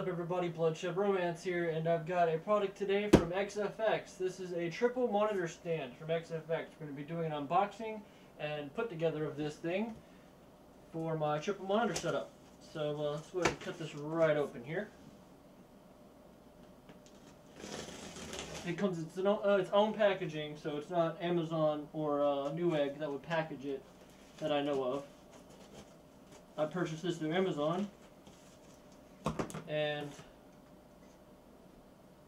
up everybody, Bloodshed Romance here, and I've got a product today from XFX. This is a triple monitor stand from XFX. We're going to be doing an unboxing and put together of this thing for my triple monitor setup. So let's go ahead and cut this right open here. It comes in its own packaging, so it's not Amazon or Newegg that would package it that I know of. I purchased this through Amazon, and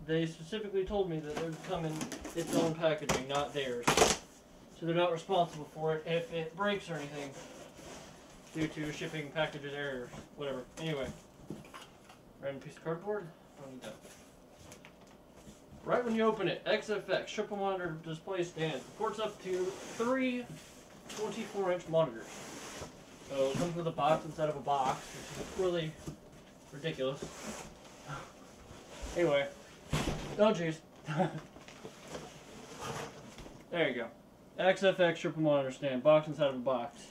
they specifically told me that it would come in its own packaging, not theirs. So they're not responsible for it if it breaks or anything due to shipping packages errors, whatever. Anyway, random piece of cardboard. Don't need that. Right when you open it, XFX triple monitor display stand supports up to 3 24-inch monitors. So it comes with a box instead of a box, which is really ridiculous. Anyway, oh jeez. There you go. XFX triple monitor stand, box inside of a box.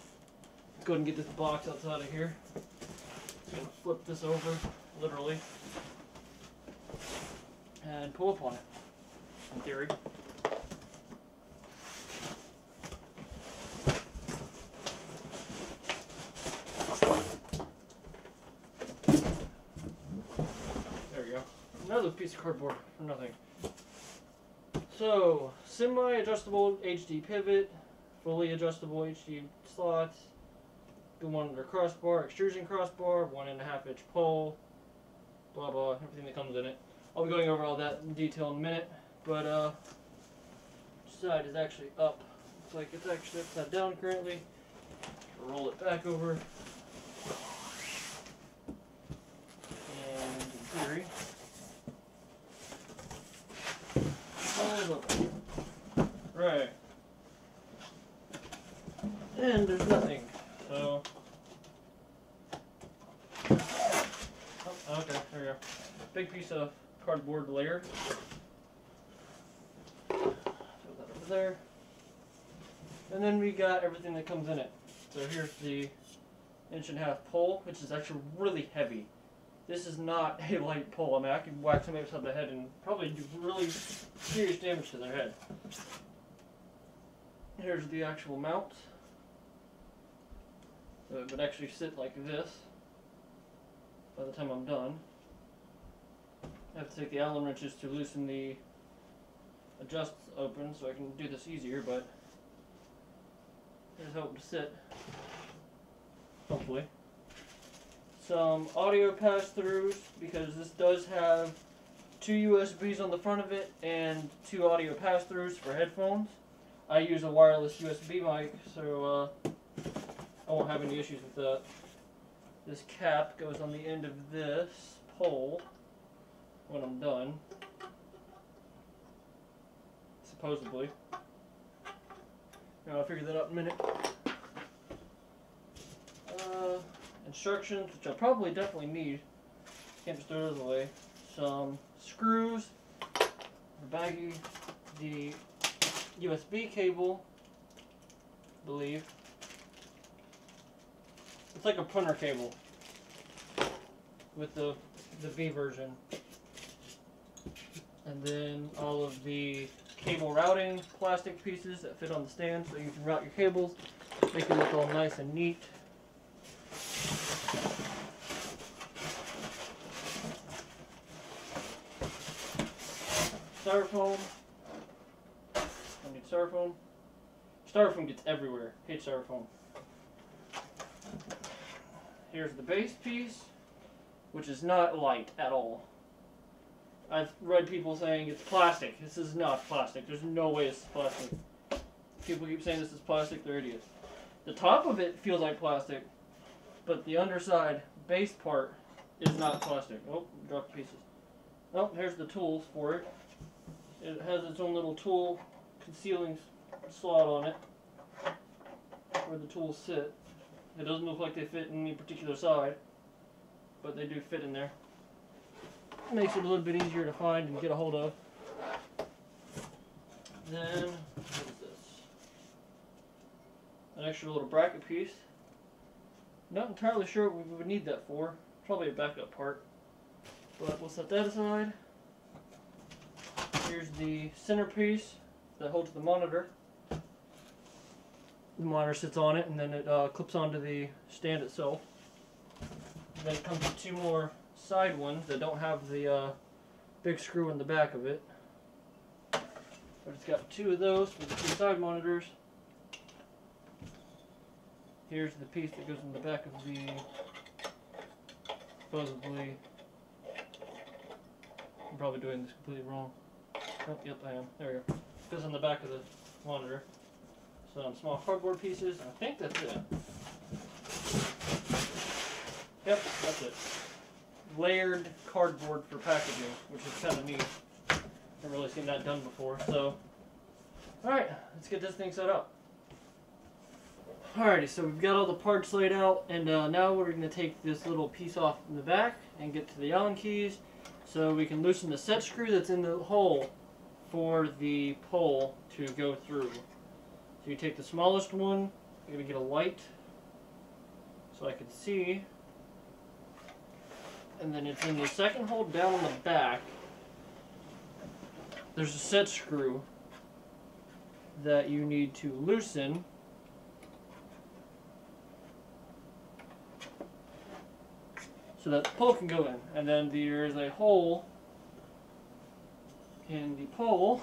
Let's go ahead and get this box outside of here. Just gonna flip this over, literally, and pull up on it, in theory. There we go. Another piece of cardboard for nothing. So, semi-adjustable HD pivot, fully adjustable HD slots, the monitor crossbar, extrusion crossbar, 1.5 inch pole, blah blah, everything that comes in it. I'll be going over all that in detail in a minute, but each side is actually up. Looks like it's actually upside down currently. Roll it back over. And in theory, right. And there's nothing. So, oh, okay, there we go. Big piece of cardboard layer. Throw that over there. And then we got everything that comes in it. So here's the 1.5-inch pole, which is actually really heavy. This is not a light pole. I mean, I could whack somebody upside the head and probably do really serious damage to their head. Here's the actual mount. So it would actually sit like this by the time I'm done. I have to take the Allen wrenches to loosen the adjusts open so I can do this easier, but here's how it would sit, hopefully. Some audio pass-throughs, because this does have 2 USBs on the front of it and 2 audio pass-throughs for headphones. I use a wireless USB mic, so I won't have any issues with that. This cap goes on the end of this pole when I'm done, supposedly. Now I'll figure that out in a minute. Instructions, which I'll probably definitely need. Can't just throw those away. Some screws, a baggie, the USB cable, I believe. It's like a printer cable with the V version. And then all of the cable routing plastic pieces that fit on the stand so you can route your cables, make it look all nice and neat. Styrofoam. I need styrofoam. Styrofoam gets everywhere. Hate styrofoam. Here's the base piece, which is not light at all. I've read people saying it's plastic. This is not plastic. There's no way it's plastic. People keep saying this is plastic, they're idiots. The top of it feels like plastic, but the underside base part is not plastic. Oh, dropped pieces. Oh, here's the tools for it. It has its own little tool concealing slot on it where the tools sit. It doesn't look like they fit in any particular side, but they do fit in there. Makes it a little bit easier to find and get a hold of. Then, what is this? An extra little bracket piece. Not entirely sure what we would need that for. Probably a backup part. But we'll set that aside. Here's the centerpiece that holds the monitor. The monitor sits on it, and then it clips onto the stand itself. And then it comes with two more side ones that don't have the big screw in the back of it. But it's got two of those for the two side monitors. Here's the piece that goes in the back of the supposedly. I'm probably doing this completely wrong. Oh, yep, I am. There we go. Goes in the back of the monitor. Some small cardboard pieces. I think that's it. Yep, that's it. Layered cardboard for packaging, which is kind of neat. I've really seen that done before. So, alright, let's get this thing set up. Alrighty, so we've got all the parts laid out, and now we're going to take this little piece off in the back and get to the Allen keys so we can loosen the set screw that's in the hole for the pole to go through. So you take the smallest one, you're going to get a light so I can see, and then it's in the second hole down on the back. There's a set screw that you need to loosen. So that the pole can go in. And then there's a hole in the pole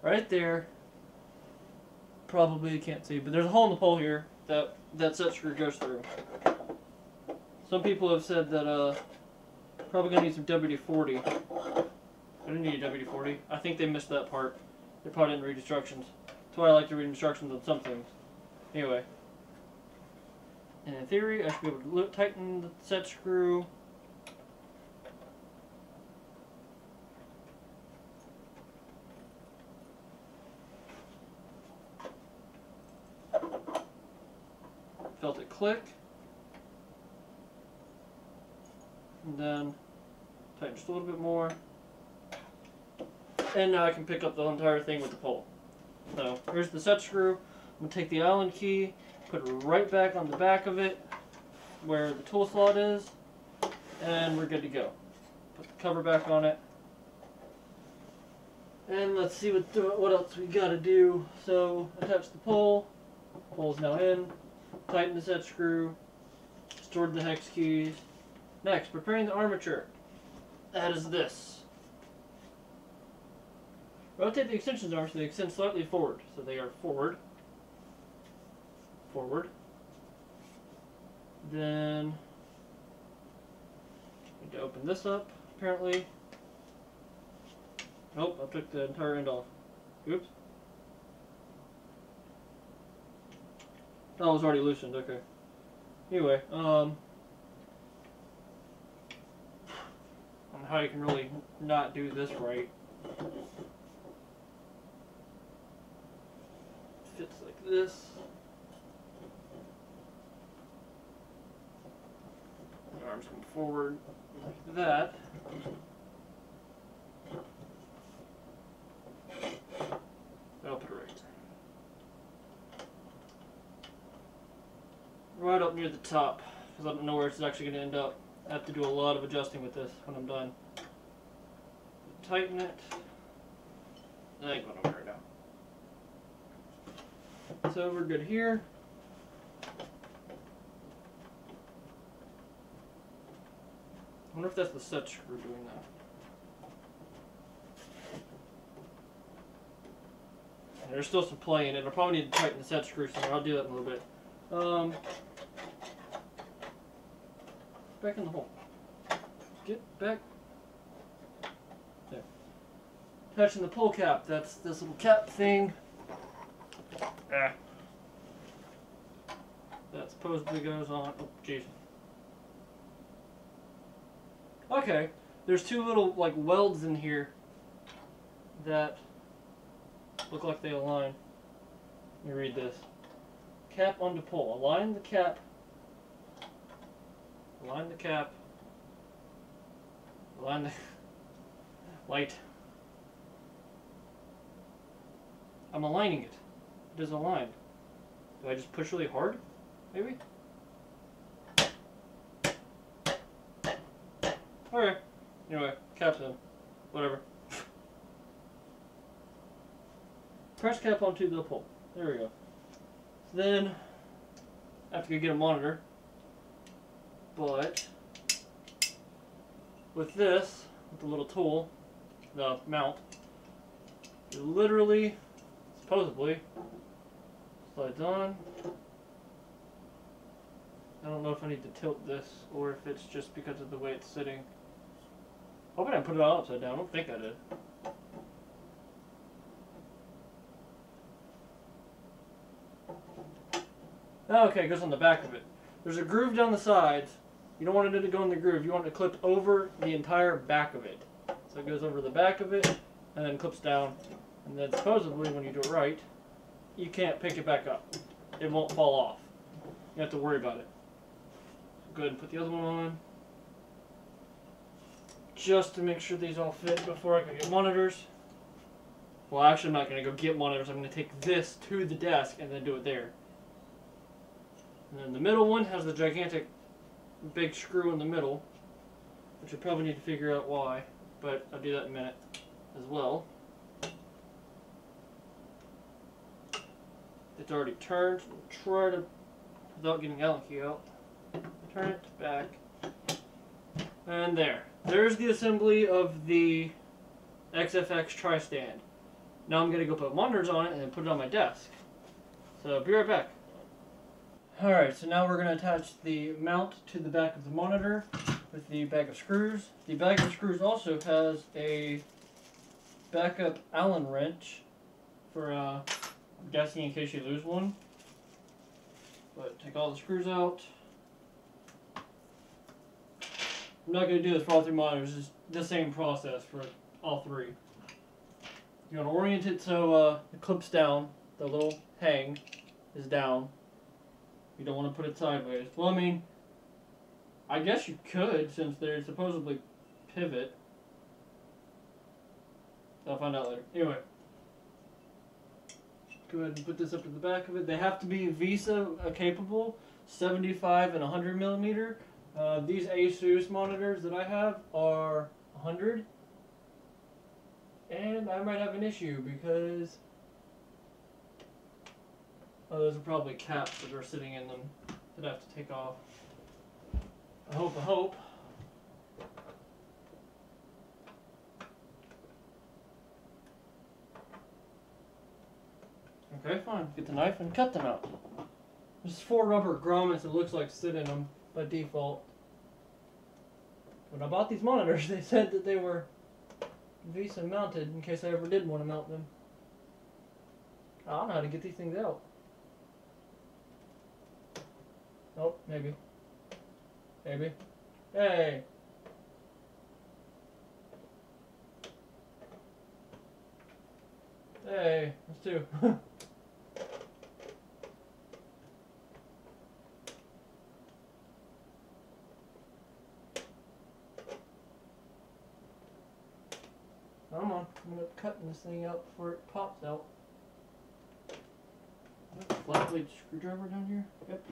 right there. Probably you can't see, but there's a hole in the pole here that set screw goes through. Some people have said that probably gonna need some WD-40. I didn't need a WD-40. I think they missed that part. They probably didn't read instructions. That's why I like to read instructions on some things. Anyway. And in theory, I should be able to tighten the set screw. Felt it click. And then tighten just a little bit more. And now I can pick up the entire thing with the pole. So here's the set screw. I'm going to take the Allen key, put it right back on the back of it where the tool slot is, and we're good to go. Put the cover back on it. And let's see what else we got to do. So attach the pole. Pole's now in. Tighten the set screw. Stored the hex keys. Next, preparing the armature. That is this. Rotate the extension arms so they extend slightly forward. So they are forward. Forward. Then need to open this up, apparently. Nope, I took the entire end off. Oops. Oh, it was already loosened, okay. Anyway, I don't know how you can really not do this right. Fits like this. The arms come forward like that. I'll put it right up near the top, because I don't know where it's actually going to end up. I have to do a lot of adjusting with this when I'm done. Tighten it. I ain't going over right now. So we're good here. I wonder if that's the set screw doing that. And there's still some play in it. I'll probably need to tighten the set screw somewhere. I'll do that in a little bit. Back in the hole. Get back. There. Attaching the pull cap. That's this little cap thing. That supposedly goes on. Oh, jeez. Okay. There's two little like welds in here that look like they align. Let me read this. Cap onto pull. Align the cap. Align the cap. Align the light. I'm aligning it. It is aligned. Do I just push really hard? Maybe? Okay. Anyway, cap's in. Whatever. Press cap onto the pole. There we go. So then, I have to go get a monitor. But, with this, with the little tool, the mount, you literally, supposedly, slides on. I don't know if I need to tilt this or if it's just because of the way it's sitting. Hope I didn't put it all upside down. I don't think I did. Okay, it goes on the back of it. There's a groove down the sides. You don't want it to go in the groove. You want it to clip over the entire back of it. So it goes over the back of it and then clips down. And then supposedly when you do it right, you can't pick it back up. It won't fall off. You have to worry about it. Go ahead and put the other one on. Just to make sure these all fit before I can get monitors. Well, actually I'm not going to go get monitors. I'm going to take this to the desk and then do it there. And then the middle one has the gigantic big screw in the middle, which I probably need to figure out why, but I'll do that in a minute as well. It's already turned. Try to, without getting Allen key out, turn it back. And there. There's the assembly of the XFX Tristand. Now I'm going to go put monitors on it and then put it on my desk. So be right back. Alright, so now we're going to attach the mount to the back of the monitor with the bag of screws. The bag of screws also has a backup Allen wrench for, I'm guessing in case you lose one. But take all the screws out. I'm not going to do this for all three monitors, it's the same process for all three. You want to orient it so it clips down, the little hang is down. You don't want to put it sideways. Well, I mean, I guess you could since they're supposedly pivot. I'll find out later. Anyway, go ahead and put this up to the back of it. They have to be VESA capable, 75 and 100 millimeter. These Asus monitors that I have are 100. And I might have an issue because those are probably caps that are sitting in them that I have to take off. I hope. Okay, fine. Get the knife and cut them out. There's 4 rubber grommets it looks like sit in them by default. When I bought these monitors, they said that they were VESA mounted in case I ever did want to mount them. I don't know how to get these things out. Oh, maybe. Maybe. Hey! Hey, that's 2. Come on, I'm gonna cut this thing out before it pops out. Flat blade screwdriver down here? Yep.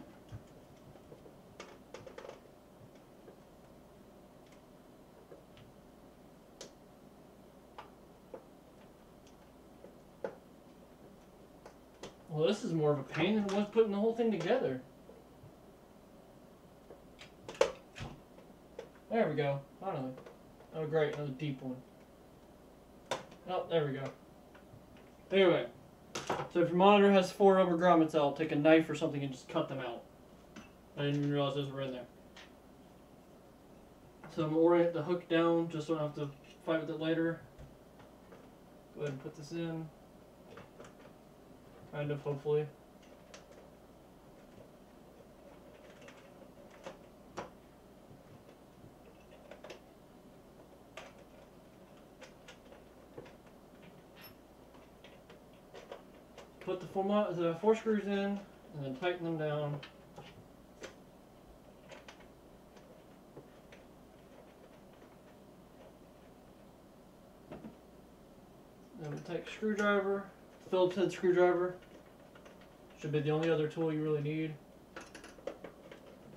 Well, this is more of a pain than it was putting the whole thing together. There we go, finally. Oh great, another deep one. Oh, there we go. Anyway, so if your monitor has 4 rubber grommets out, take a knife or something and just cut them out. I didn't even realize those were in there. So I'm going to orient the hook down just so I don't have to fight with it later. Go ahead and put this in. Kind of, hopefully. Put the 4 screws in and then tighten them down. Then we'll take a screwdriver, Phillips head screwdriver. Should be the only other tool you really need.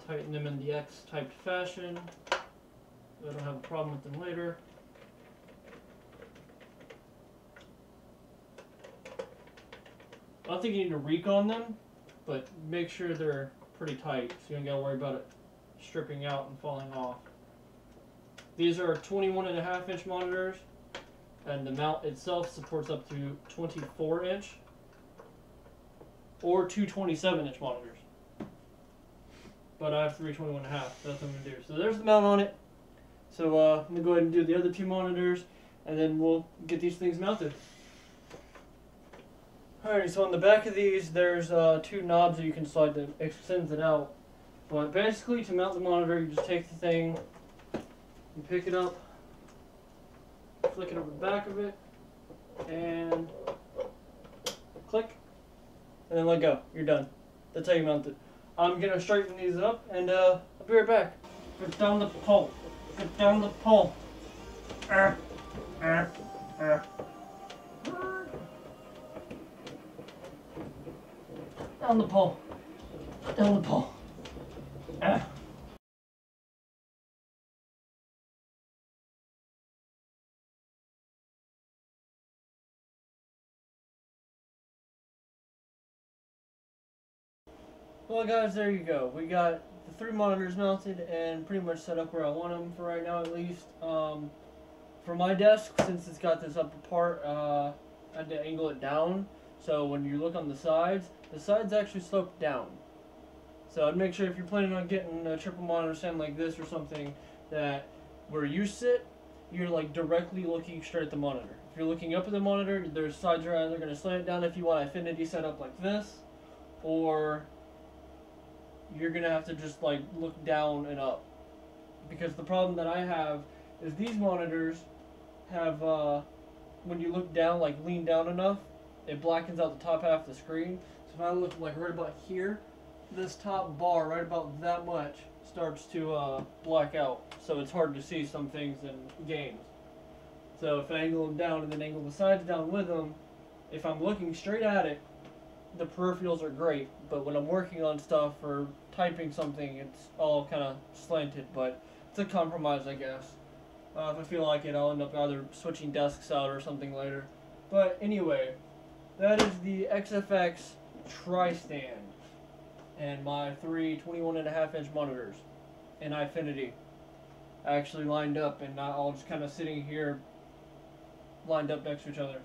Tighten them in the X-type fashion. so I don't have a problem with them later. I don't think you need to recon them, but make sure they're pretty tight so you don't gotta worry about it stripping out and falling off. These are 21.5-inch monitors, and the mount itself supports up to 24-inch or two 27-inch monitors. But I have three 21.5, so that's what I'm gonna do. So there's the mount on it. So I'm gonna go ahead and do the other two monitors, and then we'll get these things mounted. Alright, so on the back of these, there's two knobs that you can slide that extends it out. But basically, to mount the monitor, you just take the thing, you pick it up, flick it over the back of it, and click, and then let go. You're done. That's how you mount it. I'm gonna straighten these up, and I'll be right back. Put down the pole. Put down the pole. Down the pole. Down the pole. Well guys, there you go. We got the three monitors mounted and pretty much set up where I want them for right now at least. For my desk, since it's got this upper part, I had to angle it down. So when you look on the sides actually slope down. So I'd make sure if you're planning on getting a triple monitor stand like this or something, that where you sit, you're like directly looking straight at the monitor. If you're looking up at the monitor, their sides are either going to slant down if you want Affinity set up like this, or you're going to have to just like look down and up. Because the problem that I have is these monitors have, when you look down, like lean down enough, it blackens out the top half of the screen. So if I look like right about here, this top bar right about that much starts to black out. So it's hard to see some things in games. So if I angle them down and then angle the sides down with them, if I'm looking straight at it, the peripherals are great. But when I'm working on stuff or typing something, it's all kind of slanted. But it's a compromise, I guess. If I feel like it, I'll end up either switching desks out or something later. But anyway, that is the XFX Tristand and my three 21.5-inch monitors in Affinity. Actually lined up and not all just kind of sitting here lined up next to each other.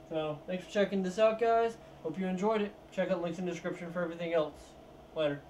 So, thanks for checking this out, guys. Hope you enjoyed it. Check out links in the description for everything else. Later.